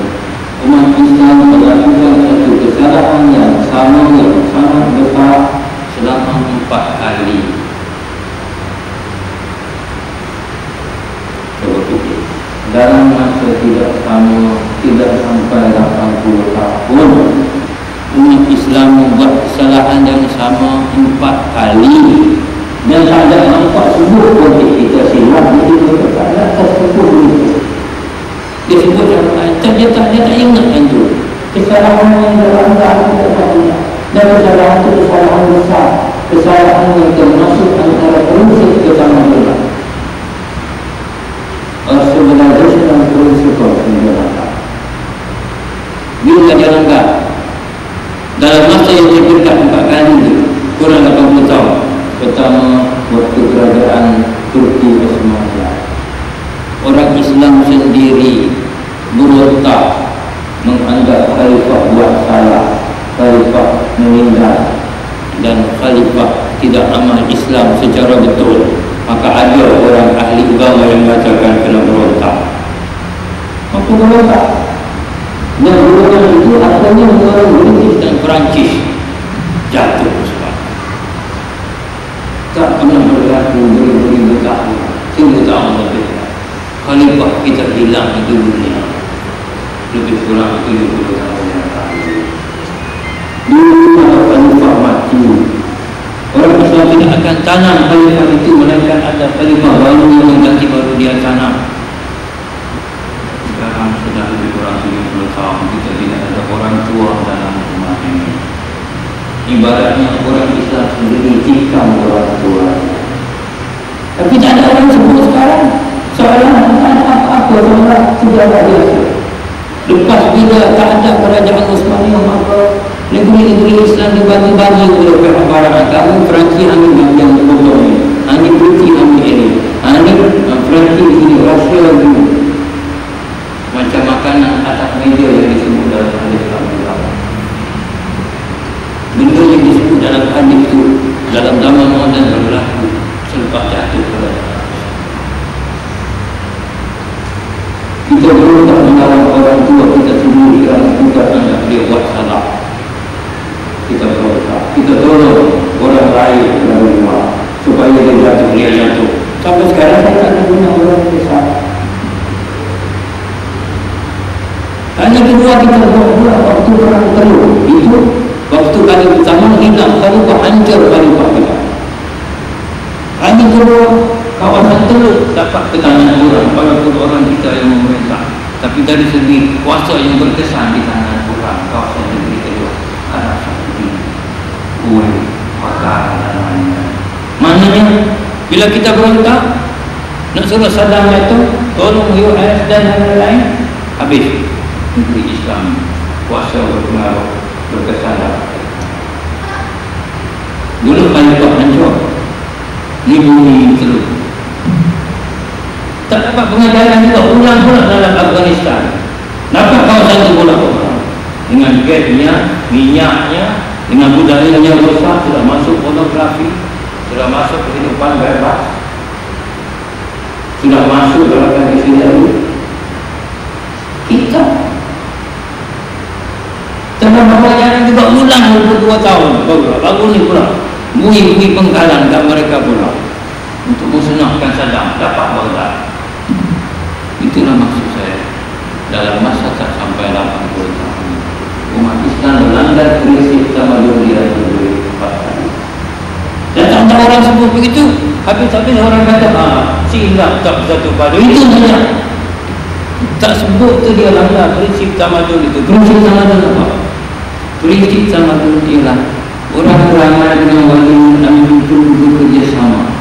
umat Islam melakukan satu kesalahan yang sangat besar selama 4 kali. Coba fikir, dalam masa tidak sampai 80 tahun umat Islam membuat kesalahan yang sama 4 kali dan tak ada nampak sebut pun kita silap. Jadi kita tak ada tersebut itu. Dia sebut yang lain, dia tak ingat yang itu. Kesalahan yang berangkat kita tak ingat. Dan kesalahan itu kesalahan besar, kesalahan yang termasuk antara prinsip ketamadunan. Civilization principle menjalankan. Bila jalankan dalam masa yang terdekat 4 kali itu, kurang 80 tahun. Pertama, waktu kerajaan Turki Osmania, orang Islam sendiri berontak menganggap khalifah buat salah, khalifah meninggal dan khalifah tidak amal Islam secara betul. Maka ada orang ahli agama yang mengatakan kena berontak. Maka berontak. Yang berontak itu asalnya orang British dan Perancis jatuh sebab tak pernah berlaku beribu-ribu tahun, 1000 tahun lebih. Khalifah kita hilang di dunia lebih kurang 70 tahun yang lalu. Dulu kalau khalifah mati, orang Islam tidak akan tanam khalifah itu, melainkan ada khalifah baru yang mengganti baru dia tanam. Sekarang sudah lebih kurang 70 tahun kita tidak ada orang tua dalam rumah ini. Ibaratnya orang Islam sendiri tikam orang tua. Tapi tak ada orang sebut sekarang. Seolah apa-apa seolah sudah biasa. Lepas bila tak ada kerajaan Osmania, maka negeri-negeri Islam dibagi-bagi oleh para agama. Perancis ambil bagian potong ini, ambil British ambil ini, ambil Perancis ini, Rusia ini. Macam makanan atas meja yang disebut dalam hadis Rasulullah. Benda yang disebut dalam hadis itu dalam zaman moden berlaku selepas jatuh kerajaan. Kita perlu tak menolong orang tua kita sendiri kerana kita anggap dia buat salah. Kita berusaha, kita tolong orang lain dari luar supaya dia jatuh. Sampai sekarang saya tak ada guna orang besar. Hanya kedua kita buat waktu perang Teluk itu, waktu kali pertama hilang khalifah, hancur khalifah kita. Hanya kedua kawasan Teluk dapat ke tangan orang, walaupun orang kita yang memerintah. Tapi dari segi kuasa yang berkesan di tangan orang, kawasan negeri Teluk Arab Saudi, Kuwait, Qatar dan lain-lain. Maknanya bila kita berontak nak suruh Saddam jatuh, tolong US dan lain-lain, habis negeri Islam kuasa berpengaruh berkesan. Dulu khalifah hancur, ni bumi Teluk. Tak dapat pengajaran juga ulang pula dalam Afghanistan. Nampak kawasan itu pula dengan gasnya, minyaknya, dengan budaya yang besar, sudah masuk pornografi, sudah masuk kehidupan bebas, sudah masuk dalam kondisi baru. Kita tanpa pengajaran juga ulang 22 tahun baru ni pula bui-bui pengkalan kat mereka pula untuk musnahkan Saddam, dapat Baghdad. Itulah maksud saya. Dalam masa tak sampai 80 tahun umat Islam melanggar prinsip tamadun dia sendiri 4 kali. Dan tak ada orang sebut begitu. Habis-habis orang kata silap tak satu pada itu saja. Tak sebut tu dia langgar prinsip tamadun itu. Prinsip tamadun apa? Prinsip tamadun ialah orang ramai dengan wali ambil itu bekerjasama.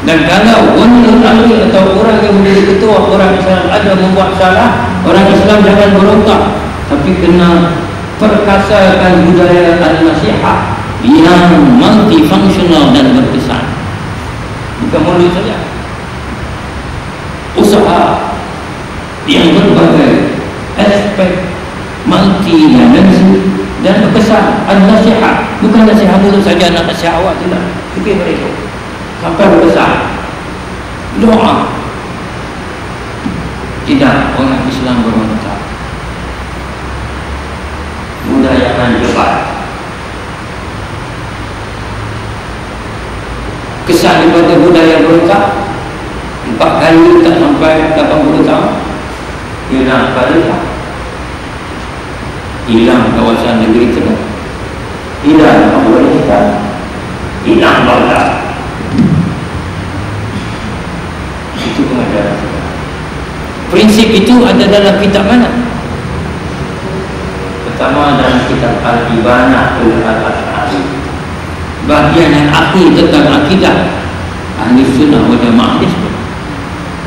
Dan kalau waliul amri atau orang yang menjadi ketua orang Islam ada membuat salah, orang Islam jangan berontak, tapi kena perkasakan budaya al-nasihat yang multifungsional dan berkesan. Bukan mulut saja, usaha yang berbagai aspek multi-dimensi dan berkesan. Al-nasihat bukan nasihat mulut saja, nasihat awak tidak, fikir mereka sampai berkesan. Doa tidak, orang Islam berontak, budayaan debat, kesan daripada budaya berontak 4 kali tak sampai 80 tahun hilang Khalifah, hilang kawasan negeri Tengah, hilang Afghanistan, hilang Baghdad. Itu pengajaran. Prinsip itu ada dalam kitab mana? Pertama dalam kitab Al-Ibanah Al-Ash'ari, bahagian yang akhir tentang akidah Ahli Sunnah wal Jamaah.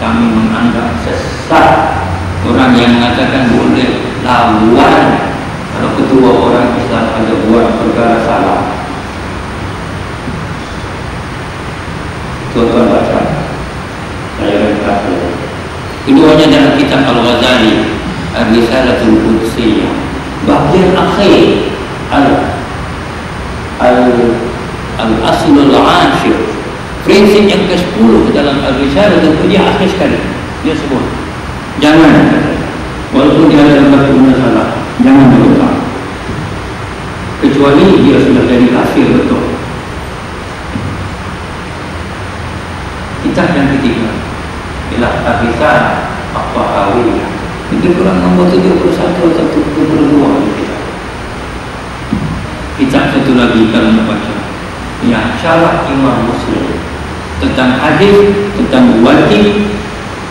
Kami menganggap sesat orang yang mengatakan boleh lawan kalau ketua orang Islam ada buat perkara salah. Tuan-tuan baca, saya berkata, keduanya dalam kitab Al-Ghazali Ar-Risalatul Qudsiyah, bahagian akhir Al-Aslul Ashir, prinsip yang ke-10 dalam Ar-Risalatul Qudsiyah. Akhir sekali dia sebut, jangan, walaupun dia ada berbuat salah, jangan berontak, kecuali dia sudah jadi kafir betul. Kitab yang ketiga ialah Ar-Risalah At-Tahawiyah, itu kurang nombor 71 atau 72 kitab. Kitab satu lagi kalau nak baca, ya, Syarah Imam Muslim tentang hadis, tentang wajib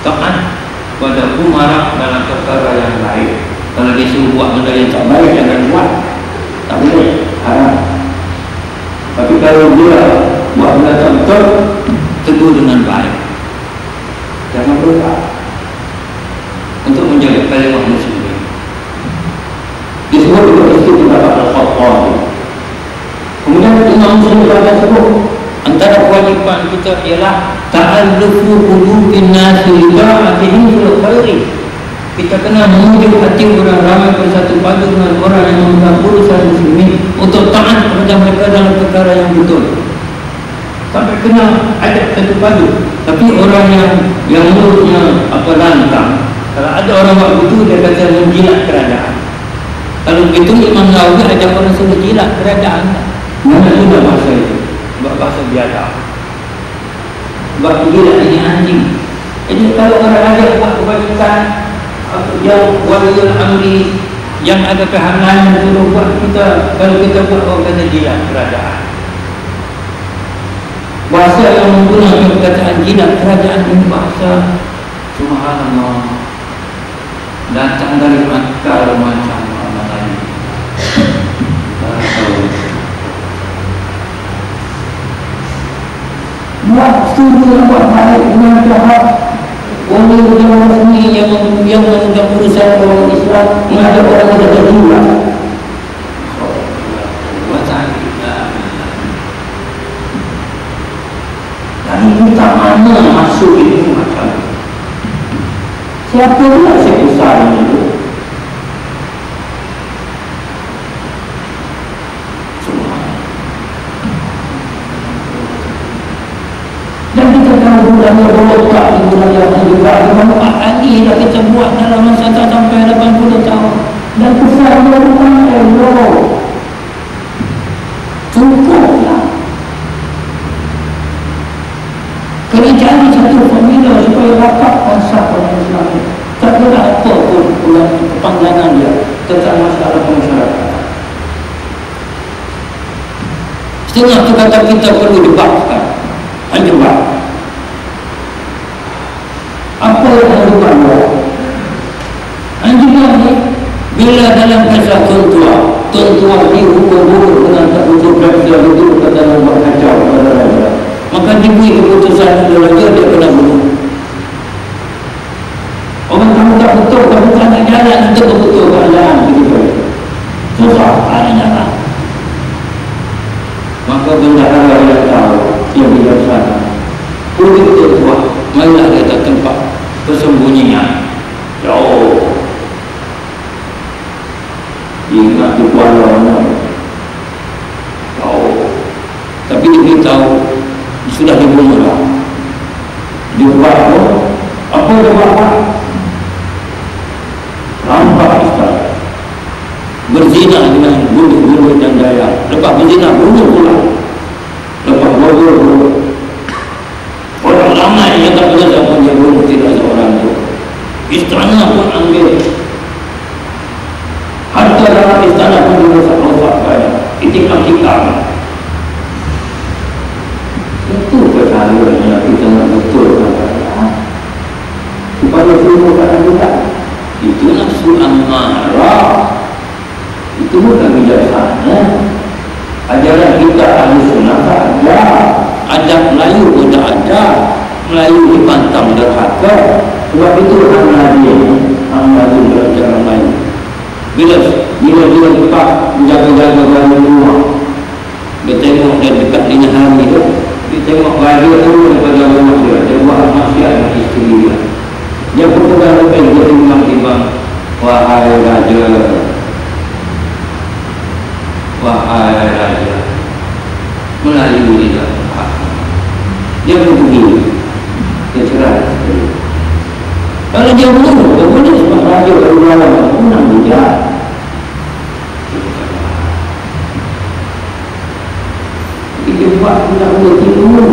taat pada umara dalam perkara yang lain. Kalau dia suruh buat benda yang tak baik, jangan buat, tak boleh, haram. Tapi kalau dia buat benda tak betul, tegur dengan baik, jangan berubah, untuk menjaga kalimah muslimin. Disebut juga istri pendapat Al-Khattabi. Kemudian Imam Muslim berkata sebut, antara kewajiban kita ialah ta'allufu qulubin nasi li ta'atihim fil khairi. Kita kena mengujuk hati orang ramai bersatu padu dengan orang yang memegang urusan muslimin untuk taat kepada mereka dalam perkara yang betul. Sampai kena ajak satu padu. Tapi orang yang mulutnya apa lantang, kalau ada orang buat begitu, dia kata menjilat kerajaan. Kalau begitu Imam Nawawi ajak orang suruh jilat kerajaan. Mana sudah bahasa itu? Sebab bahasa biadab. Sebab jilat ini anjing. Jadi kalau orang ajak buat kebajikan yang waliul amri, yang ada kehalangan suruh buat, kita, kalau kita buat, orang kata jilat kerajaan. Bahasa yang menggunakan perkataan jilat kerajaan ini bahasa subhanallah, datang dari akal macam mana lain. Buat setuju buat baik dengan jahat. Orang ini yang memegang urusan orang Islam, mengajak orang yang ada jiwa. Dan kita mana masuk ini macam siapa pula saya besar itu? Dan kita tahu budaya berotak di budaya yang juga bermanfaat lagi dah kita buat dalam masa tak sampai 80 tahun. Dan kesan bukan elok, cukuplah. Kena cari satu formula supaya dapat konsep orang Islam. Tak kira apa pun kepanjangan dia tentang masalah pemasyarakatan. Setengah tu kata kita perlu debatkan. Debat. Apa yang debat buat? Juga ni, bila dalam kisah tuan-tuan ni hubung-hubung dengan tak betul berkata betul kata nak buat kacau pada raja. maka diberi keputusan dia kena bunuh. Orang kamu tak betul, kamu tak nak jalan untuk betul keadaan begitu. Susah, tak jalan. Maka bendahara yang tahu, yang bijaksana, betul buat, marilah kita tempat persembunyian jauh. Ingat di Kuala jauh. Tapi dia beritahu sudah dibunuh lah. Dia buat apa dia buat? Rampak istana, berzina dengan bunuh dan daya. Lepas berzina bunuh pula. Lepas bunuh orang ramai yang tak boleh siapa dia bunuh tidak seorang tu. Istana pun ambil, harta dalam istana pun dirosak banyak. Itikam-tikam. Itu kesalahnya kita nak betul supaya semua keadaan kita. Itu nafsu amarah. Itu bukan bijaksana. Ajaran kita ahli sunnah tak ada. Adab Melayu pun tak ada. Melayu dipantang derhaka. Sebab itu orang Melayu belajar Melayu. Bila dia lepas menjaga-jaga dalam rumah, dia tengok dia dekat dengan hari tu, dia tengok raja turun daripada rumah dia, dia buat maksiat dengan isteri dia. Dia berpegang lebih, dia timbang-timbang, wahai raja, Melayu dia. Dia pergi, dia cerai. Kalau dia bunuh, dia boleh sebab raja dari dalam punang dia. Dia buat tidak boleh tidur.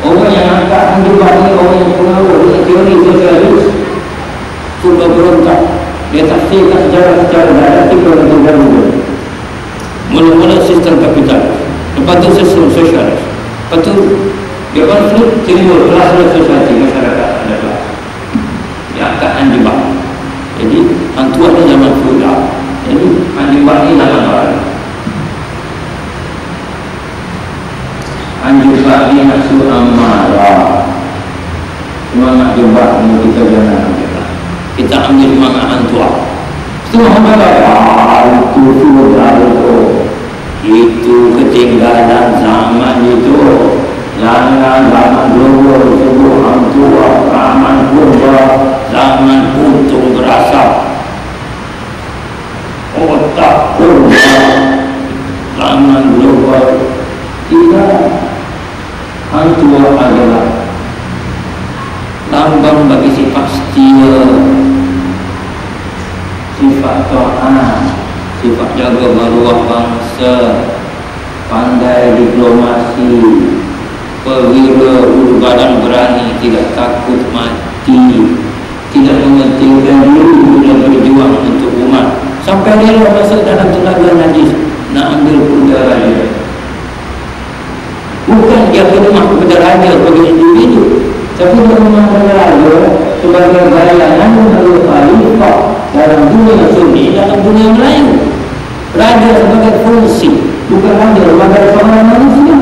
Orang yang angkat menjebak ni, orang yang pengaruh dengan teori sosialis, sudah berontak. Dia tafsirkan secara daerah tiga negara. Mula-mula sistem kapital, lepas tu sistem sosialis, lepas tu dia konflik, timbul kelas sosialisasi masyarakat adalah diangkat anjebak. Jadi hantuan ni zaman feudal, jadi anjebak ni zaman baru. Anjebak ni nafsu amarah. Semangat jebak ni kita jangan ambil. Kita ambil semangat hantuan. Itu Muhammad itu feudal itu ketinggalan zaman itu. Zaman global sebuah hantua, zaman purba, zaman untung berasap, otak purba, zaman global. Tidak, hantua adalah lambang bagi sifat setia, sifat taat, sifat jaga maruah bangsa, pandai diplomasi, perwira ulu badan berani, tidak takut mati, tidak mementingkan diri dan berjuang untuk umat sampai rela masuk dalam tenaga najis nak ambil udara dia. Bukan dia berumah kepada raja sebagai individu, tapi berumah kepada raja sebagai bayangan menurut khalifah dalam dunia sunni, dalam dunia Melayu. Raja sebagai fungsi, bukan raja sebagai seorang manusia.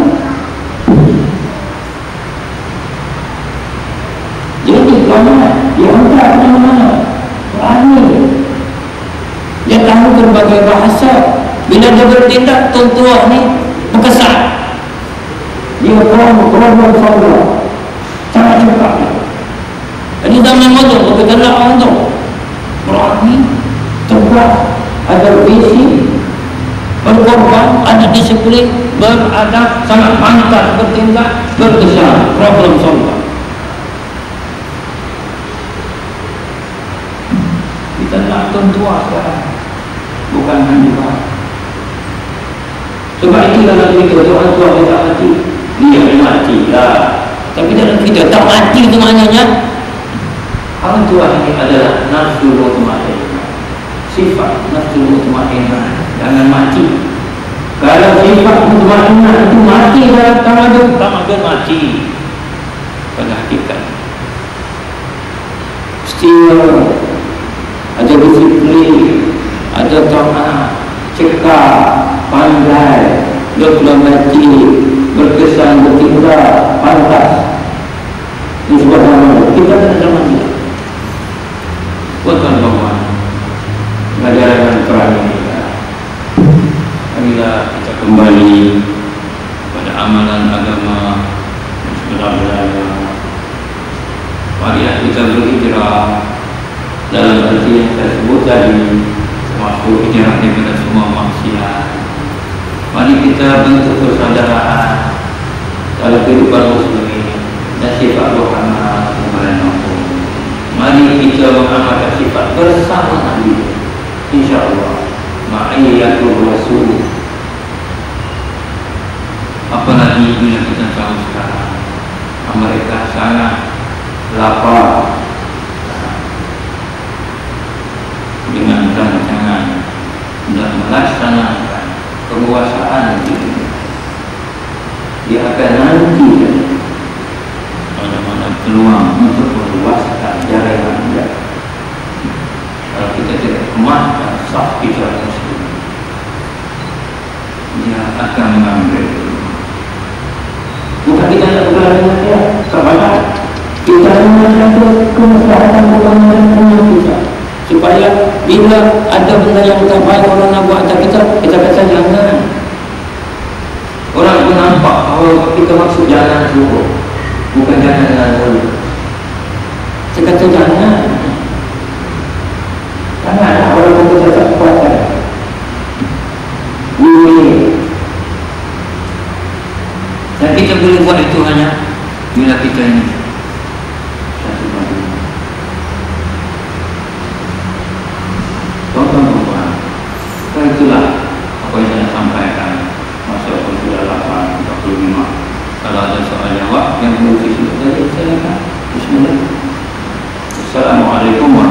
Jadi kalau dia hendak mana-mana berani, dia tahu berbagai bahasa. Bila dia bertindak, tuan-tuan ni berkesan. Dia problem solver, sangat cepat. Jadi zaman motor, kita nak orang berani, tegas, ada visi, berkorban, ada disiplin, beradab, sangat pantas bertindak, berkesan, problem solver. Kita nak tuan-tuan sekarang, bukan hanya. Sebab itu dalam kita orang tua kita mati, dia mati lah. Tapi dalam kita tak mati itu maknanya orang tua ini adalah nafsu mutmainnah. Sifat nafsu mutmainnah jangan mati. Kalau sifat mutmainnah itu mati dalam tamadun mati pada hakikat. Setia, ada disiplin, ada taat, cekap, pandai, diplomati, kesan bertingkah pantas di sebuah kita kena sama dia. Buatkan bahwa pelajaran perang ini marilah kita kembali pada amalan agama sebenarnya. Marilah kita berhijrah dalam arti yang saya sebut tadi, termasuk hijrah daripada semua maksiat. Mari kita bentuk persaudaraan dalam kehidupan muslim ini dan sifat rohani kepada Allah. Mari kita mengamalkan sifat bersama Nabi, insyaAllah ma'iyatul Rasul. Apalagi bila kita tahu sekarang mereka sangat lapar dengan rancangan dan melaksanakan penguasaan itu. Dia akan nanti mana-mana peluang untuk meluaskan jaringan dia. Kalau kita tidak kemaskan saf kita muslim, dia akan mengambil. Bukan kita nak berlalu dia, kepada kita mengajar kemaslahatan bukan kita. Supaya bila ada benda yang tak baik orang nak buat atas kita kata jangan. Orang pun nampak bahawa kita maksud jangan dulu, bukan jangan dulu. Saya kata jangan. Janganlah orang pun tak kuatkan. Dan kita boleh buat itu hanya bila kita ini satu bagi. Tuan-tuan, itulah apa yang saya sampaikan. Masa pun sudah 8:45. Kalau ada soal jawab yang belum disusun tadi, silakan. Bismillah. Assalamualaikum warahmatullahi wabarakatuh.